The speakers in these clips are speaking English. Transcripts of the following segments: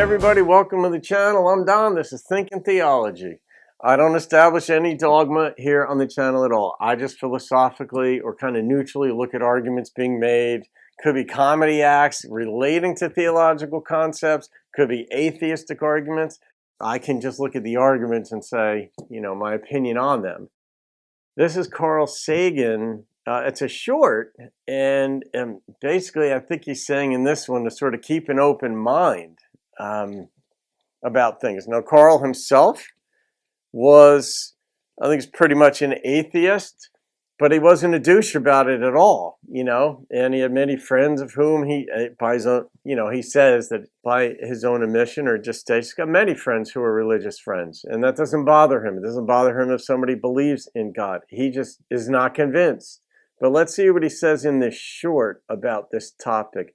everybody, welcome to the channel. I'm Don, this is Thinking Theology. I don't establish any dogma here on the channel at all. I just philosophically or kind of neutrally look at arguments being made. Could be comedy acts relating to theological concepts, could be atheistic arguments. I can just look at the arguments and say, my opinion on them. This is Carl Sagan. It's a short, and basically I think he's saying in this one to sort of keep an open mind about things. Now, Carl himself was, I think he's pretty much an atheist, but he wasn't a douche about it at all, and he had many friends of whom he says that by his own admission or just states, he's got many friends who are religious friends, and that doesn't bother him. It doesn't bother him if somebody believes in God. He just is not convinced. But let's see what he says in this short about this topic.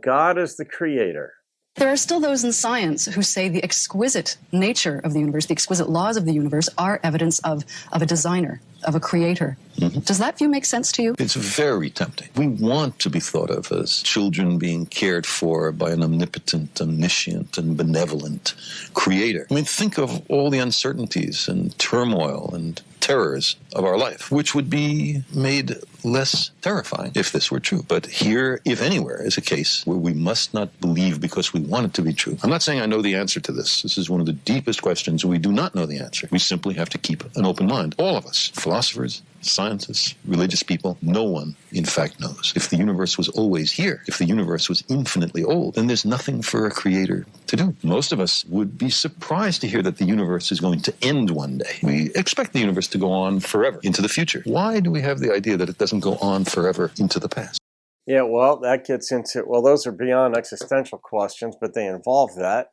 God is the creator. There are still those in science who say the exquisite nature of the universe, the exquisite laws of the universe are evidence of a designer, of a creator. Mm-hmm. Does that view make sense to you? It's very tempting. We want to be thought of as children being cared for by an omnipotent, omniscient, and benevolent creator. I mean, think of all the uncertainties and turmoil and terrors of our life, which would be made less terrifying if this were true. But here, if anywhere, is a case where we must not believe because we want it to be true. I'm not saying I know the answer to this. This is one of the deepest questions. We do not know the answer. We simply have to keep an open mind. All of us, philosophers, scientists, religious people, no one, in fact, knows. If the universe was always here, if the universe was infinitely old, then there's nothing for a creator to do. Most of us would be surprised to hear that the universe is going to end one day. We expect the universe to go on forever into the future. Why do we have the idea that it doesn't go on forever into the past? Yeah, well, that gets into, those are beyond existential questions, but they involve that.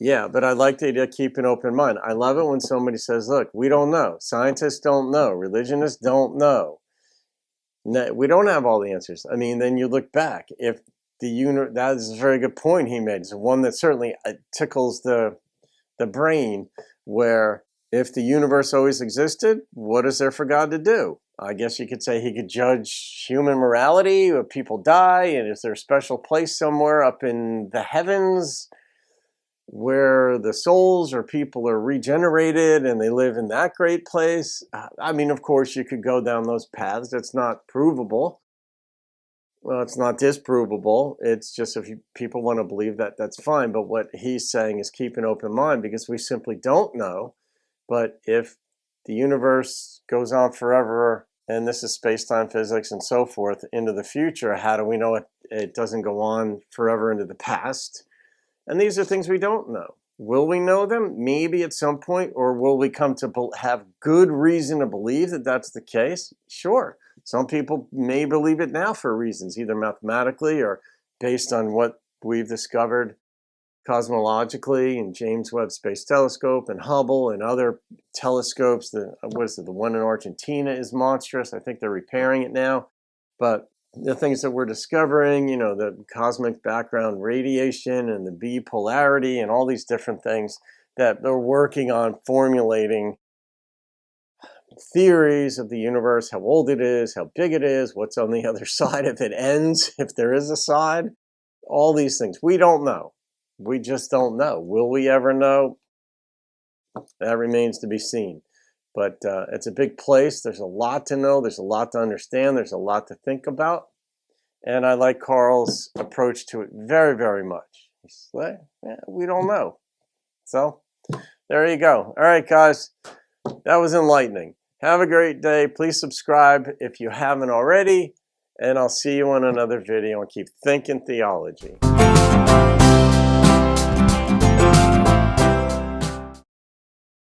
Yeah, but I like the idea of keep an open mind. I love it when somebody says, look, we don't know. Scientists don't know. Religionists don't know. No, we don't have all the answers. I mean, then you look back. If that is a very good point he made. It's one that certainly tickles the brain, where if the universe always existed, what is there for God to do? I guess you could say he could judge human morality, if people die, and is there a special place somewhere up in the heavens where the souls or people are regenerated and they live in that great place? I mean, of course, you could go down those paths. It's not provable. Well, it's not disprovable. It's just if people want to believe that, that's fine. But what he's saying is keep an open mind because we simply don't know. But if the universe goes on forever, and this is space-time physics and so forth, into the future, how do we know it doesn't go on forever into the past? And these are things we don't know. Will we know them? Maybe at some point, or will we come to have good reason to believe that that's the case? Sure. Some people may believe it now for reasons, either mathematically or based on what we've discovered cosmologically in James Webb Space Telescope and Hubble and other telescopes. The one in Argentina is monstrous. I think they're repairing it now. But the things that we're discovering, the cosmic background radiation and the B polarity and all these different things that they're working on formulating theories of the universe, how old it is, how big it is, what's on the other side if it ends, if there is a side, all these things. We don't know. We just don't know. Will we ever know? That remains to be seen. But it's a big place. There's a lot to know. There's a lot to understand. There's a lot to think about. And I like Carl's approach to it very, very much. He's like, we don't know. So there you go. All right, guys. That was enlightening. Have a great day. Please subscribe if you haven't already. And I'll see you on another video and keep thinking theology.